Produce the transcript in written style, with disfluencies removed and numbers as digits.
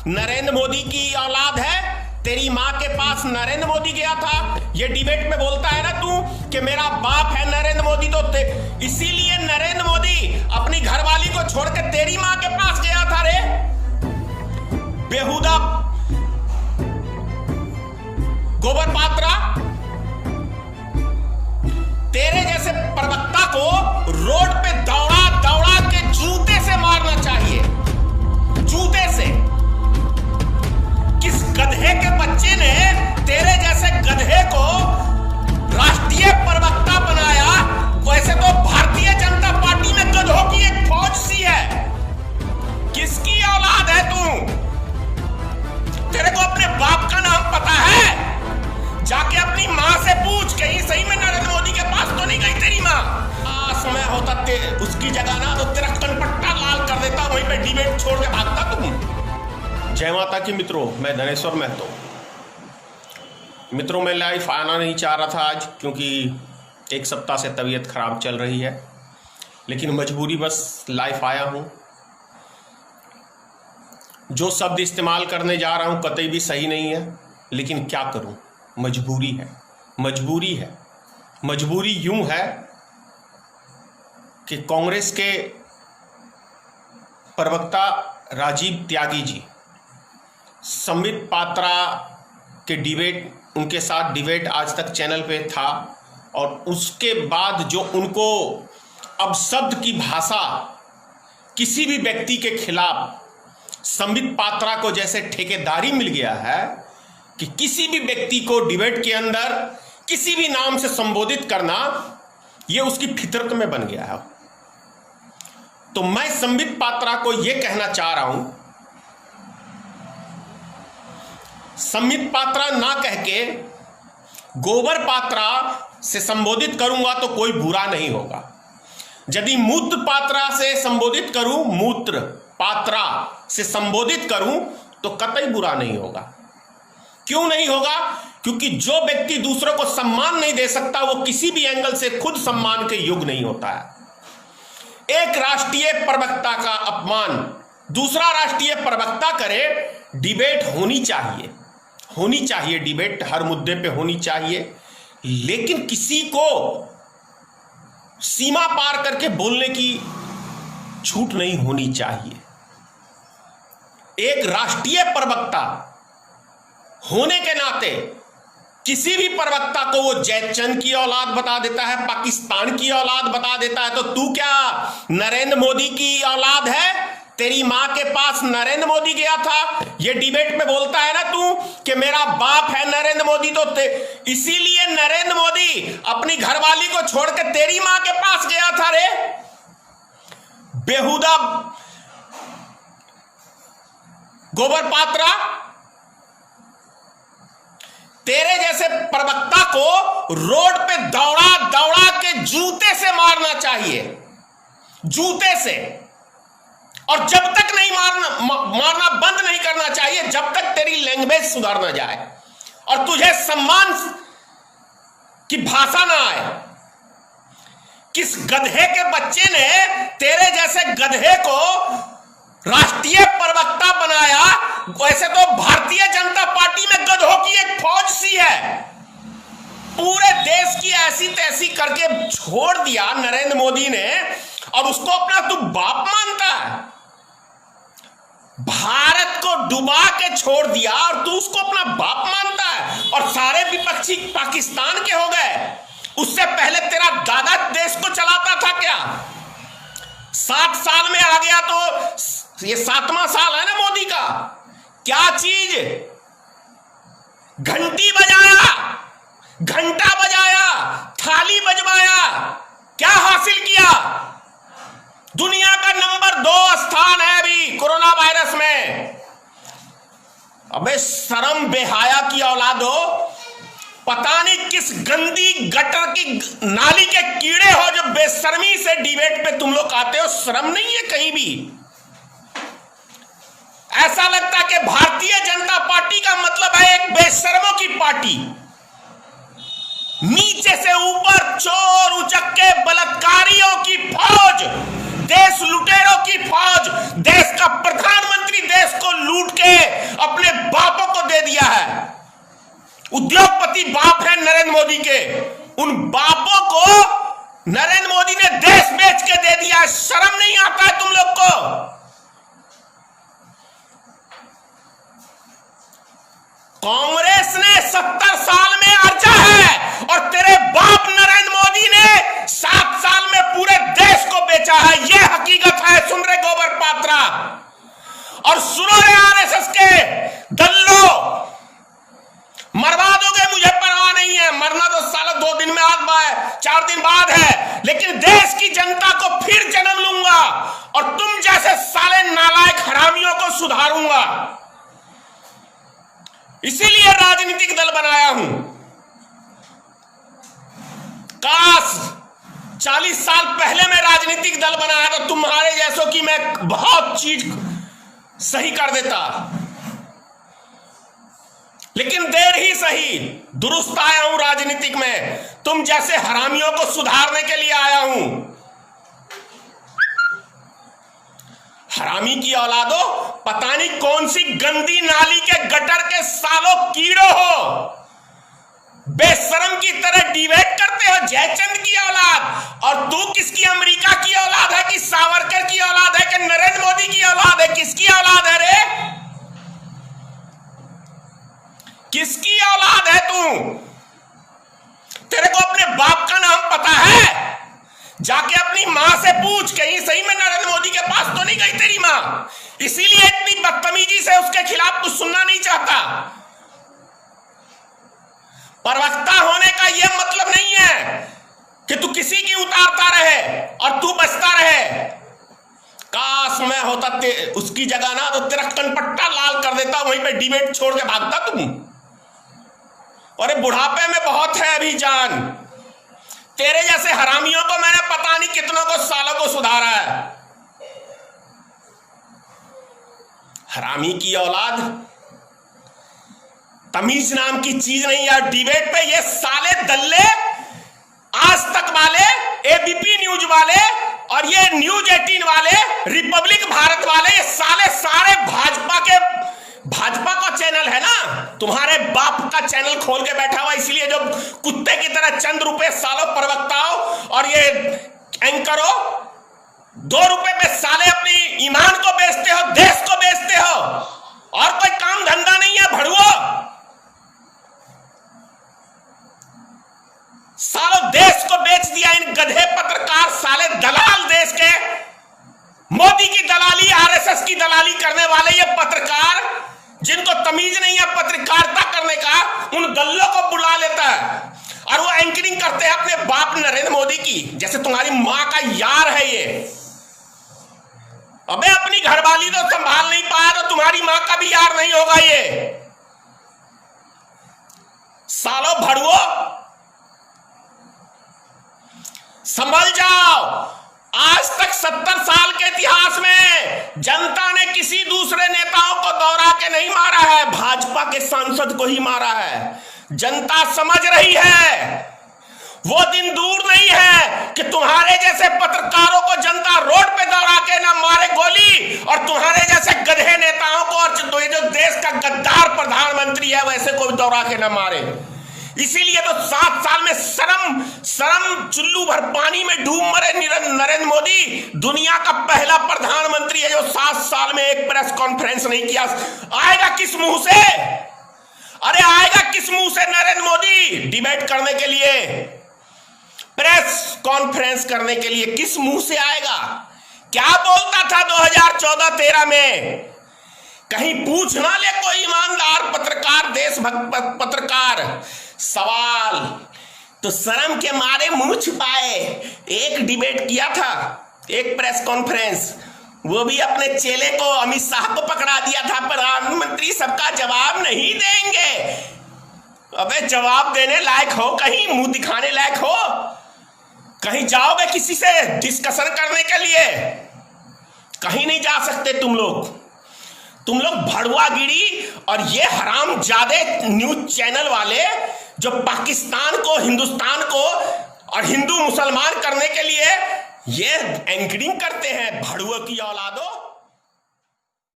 नरेंद्र मोदी की औलाद है? तेरी माँ के पास नरेंद्र मोदी गया था? ये डिबेट में बोलता है ना तू कि मेरा बाप है नरेंद्र मोदी, तो इसीलिए नरेंद्र मोदी अपनी घरवाली को छोड़ के तेरी माँ के पास गया था रे। बेहुदा गोबर पात्रा, तेरे जैसे प्रवक्ता को रोड पे दौड़ा दौड़ा के जूते से मारना चाहिए, जूते से। किस गधे के बच्चे ने तेरे जैसे गधे को राष्ट्रीय प्रवक्ता बनाया? वैसे तो भारतीय जनता पार्टी में गधों की एक फौज सी है। किसकी औलाद है तू? तेरे को अपने बाप का नाम पता है? जाके अपनी माँ से पूछ, कहीं सही में नरेंद्र मोदी के पास तो नहीं गई तेरी माँ? समय होता उसकी जगह ना तो तेरा कनपट्टा लाल कर देता, वहीं पे डिबेट छोड़ के भागता तुम। जय माता की मित्रों, मैं धनेश्वर महतो। मित्रों, मैं लाइव आना नहीं चाह रहा था आज, क्योंकि एक सप्ताह से तबीयत खराब चल रही है, लेकिन मजबूरी बस लाइव आया हूँ। जो शब्द इस्तेमाल करने जा रहा हूँ कतई भी सही नहीं है, लेकिन क्या करूँ, मजबूरी है। मजबूरी है। मजबूरी यूं है कि कांग्रेस के प्रवक्ता राजीव त्यागी जी, संबित पात्रा के डिबेट, उनके साथ डिबेट आज तक चैनल पे था, और उसके बाद जो उनको अब शब्द की भाषा किसी भी व्यक्ति के खिलाफ संबित पात्रा को जैसे ठेकेदारी मिल गया है कि किसी भी व्यक्ति को डिबेट के अंदर किसी भी नाम से संबोधित करना, यह उसकी फितरत में बन गया है। तो मैं संबित पात्रा को यह कहना चाह रहा हूं, संबित पात्रा ना कह के गोबर पात्रा से संबोधित करूंगा तो कोई बुरा नहीं होगा। यदि मूत्र पात्रा से संबोधित करूं, मूत्र पात्रा से संबोधित करूं तो कतई बुरा नहीं होगा। क्यों नहीं होगा? क्योंकि जो व्यक्ति दूसरों को सम्मान नहीं दे सकता, वो किसी भी एंगल से खुद सम्मान के योग्य नहीं होता है। एक राष्ट्रीय प्रवक्ता का अपमान दूसरा राष्ट्रीय प्रवक्ता करे, डिबेट होनी चाहिए, होनी चाहिए, डिबेट हर मुद्दे पे होनी चाहिए, लेकिन किसी को सीमा पार करके बोलने की छूट नहीं होनी चाहिए। एक राष्ट्रीय प्रवक्ता होने के नाते किसी भी प्रवक्ता को वो जयचंद की औलाद बता देता है, पाकिस्तान की औलाद बता देता है, तो तू क्या नरेंद्र मोदी की औलाद है? तेरी माँ के पास नरेंद्र मोदी गया था? ये डिबेट में बोलता है ना तू कि मेरा बाप है नरेंद्र मोदी, तो इसीलिए नरेंद्र मोदी अपनी घरवाली को छोड़ के तेरी माँ के पास गया था रे। बेहुदा गोबर पात्रा, तेरे जैसे प्रवक्ता को रोड पे दौड़ा दौड़ा के जूते से मारना चाहिए, जूते से। और जब तक नहीं मारना बंद नहीं करना चाहिए, जब तक तेरी लैंग्वेज सुधार ना जाए और तुझे सम्मान की भाषा ना आए। किस गधे के बच्चे ने तेरे जैसे गधे को राष्ट्रीय प्रवक्ता बनाया? वैसे तो भारतीय जनता पार्टी में गधों की एक फौज सी है। पूरे देश की ऐसी तैसी करके छोड़ दिया नरेंद्र मोदी ने, और उसको अपना तू बाप मानता है। भारत को डुबा के छोड़ दिया और तू उसको अपना बाप मानता है, और सारे विपक्षी पाकिस्तान के हो गए। उससे पहले तेरा दादा देश को चलाता था क्या? 7 साल में आ गया, तो ये 7वां साल है ना मोदी का। क्या चीज? घंटी बजाया, घंटा बजाया, थाली बजवाया, क्या हासिल किया? दुनिया का नंबर 2 स्थान है अभी कोरोना वायरस में। अबे शर्म बेहाया की औलाद हो, पता नहीं किस गंदी गटर की नाली के कीड़े हो जो बेशर्मी से डिबेट पे तुम लोग आते हो। शर्म नहीं है कहीं भी? ऐसा लगता कि भारतीय जनता पार्टी का मतलब है एक बेशर्मों की पार्टी। नीचे से ऊपर चोर उचक्के बलात्कारियों की फौज, देश लुटेरों की फौज, देश का प्रधानमंत्री देश को लूट के उद्योगपति बाप है नरेंद्र मोदी के, उन बापों को नरेंद्र मोदी ने देश बेच के दे दिया। शर्म नहीं आता है तुम लोग को? कांग्रेस ने 70 साल में अर्जा है और तेरे बाप नरेंद्र मोदी ने 7 साल में पूरे देश को बेचा है। यह हकीकत है। सुन रहे गोबर पात्रा और सुनो रे आरएसएस के दल्लो, मरवा दोगे मुझे परवाह नहीं है, मरना तो साला 2 दिन में 4 दिन बाद है, लेकिन देश की जनता को फिर जन्म लूंगा और तुम जैसे साले नालायक हरामियों को सुधारूंगा। इसीलिए राजनीतिक दल बनाया हूं। काश 40 साल पहले मैं राजनीतिक दल बनाया तो तुम्हारे जैसों की मैं बहुत चीज सही कर देता, लेकिन देर ही सही दुरुस्त आया हूं राजनीतिक में। तुम जैसे हरामियों को सुधारने के लिए आया हूं। हरामी की औलादो, पता नहीं कौन सी गंदी नाली के गटर के सालों कीड़ो हो, बेशरम की तरह डिबेट करते हो। जयचंद की औलाद, और तू किसकी अमेरिका की औलाद है कि सावरकर की औलाद है कि नरेंद्र मोदी की औलाद है? किसकी औलाद है रे? किसकी औलाद है तू? तेरे को अपने बाप का नाम पता है? जाके अपनी मां से पूछ, कहीं सही में नरेंद्र मोदी के पास तो नहीं गई तेरी मां? इसीलिए इतनी बदतमीजी से उसके खिलाफ कुछ सुनना नहीं चाहता। प्रवक्ता होने का यह मतलब नहीं है कि तू किसी की उतारता रहे और तू बचता रहे। काश मैं होता उसकी जगह ना तो तेरा कनपट्टा लाल कर देता, वहीं पे डिबेट छोड़ के भागता तुम। अरे बुढ़ापे में बहुत है अभी जान। तेरे जैसे हरामियों को मैंने पता नहीं कितनों को सालों को सुधारा है। हरामी की औलाद, तमीज नाम की चीज नहीं यार। डिबेट पे ये साले दल्ले, आज तक वाले, एबीपी न्यूज वाले और ये न्यूज 18 वाले, रिपब्लिक भारत वाले, ये साले सारे भाजपा का चैनल है ना, तुम्हारे बाप का चैनल खोल के बैठा हुआ। इसलिए जो कुत्ते की तरह चंद रुपए सालों प्रवक्ताओं और ये एंकरों 2 रुपए पे साले अपनी ईमान को बेचते हो, देश को बेचते हो, और कोई काम धंधा नहीं है भड़ुओ। सालों देश को बेच दिया इन गधे पत्रकार, साले दलाल, देश के मोदी की दलाली, आरएसएस की दलाली करने वाले ये पत्रकार जिनको तमीज नहीं है पत्रकारिता करने का, उन दल्लों को बुला लेता है और वो एंकरिंग करते हैं अपने बाप नरेंद्र मोदी की, जैसे तुम्हारी मां का यार है ये। अबे अपनी घरवाली तो संभाल नहीं पाया तो तुम्हारी मां का भी यार नहीं होगा ये। सालों भड़ुओ, संभल जाओ। आज तक 70 साल के इतिहास में जनता ने किसी दूसरे नेताओं को दौड़ा के नहीं मारा है, भाजपा के सांसद को ही मारा है। जनता समझ रही है, वो दिन दूर नहीं है कि तुम्हारे जैसे पत्रकारों को जनता रोड पे दौड़ा के ना मारे गोली, और तुम्हारे जैसे गधे नेताओं को और जो देश का गद्दार प्रधानमंत्री है वैसे को दौड़ा के ना मारे। इसीलिए तो 7 साल में शर्म चुल्लू भर पानी में डूब मरे नरेंद्र मोदी। दुनिया का पहला प्रधानमंत्री है जो 7 साल में एक प्रेस कॉन्फ्रेंस नहीं किया। आएगा किस मुंह से? अरे आएगा किस मुंह से नरेंद्र मोदी डिबेट करने के लिए, प्रेस कॉन्फ्रेंस करने के लिए? किस मुंह से आएगा? क्या बोलता था 2014-13 में? कहीं पूछ ना ले कोई ईमानदार पत्रकार, देशभक्त पत्रकार सवाल, तो शर्म के मारे मुंह छुपाए। एक डिबेट किया था, एक प्रेस कॉन्फ्रेंस, वो भी अपने चेले को, अमित शाह को पकड़ा दिया था, प्रधानमंत्री सबका जवाब नहीं देंगे। अबे जवाब देने लायक हो, कहीं मुंह दिखाने लायक हो, कहीं जाओगे किसी से डिस्कशन करने के लिए? कहीं नहीं जा सकते तुम लोग भड़ुआगिरी। और ये हरामजादे न्यूज चैनल वाले जो पाकिस्तान को, हिंदुस्तान को और हिंदू मुसलमान करने के लिए ये एंकरिंग करते हैं, भड़ुओं की औलादों।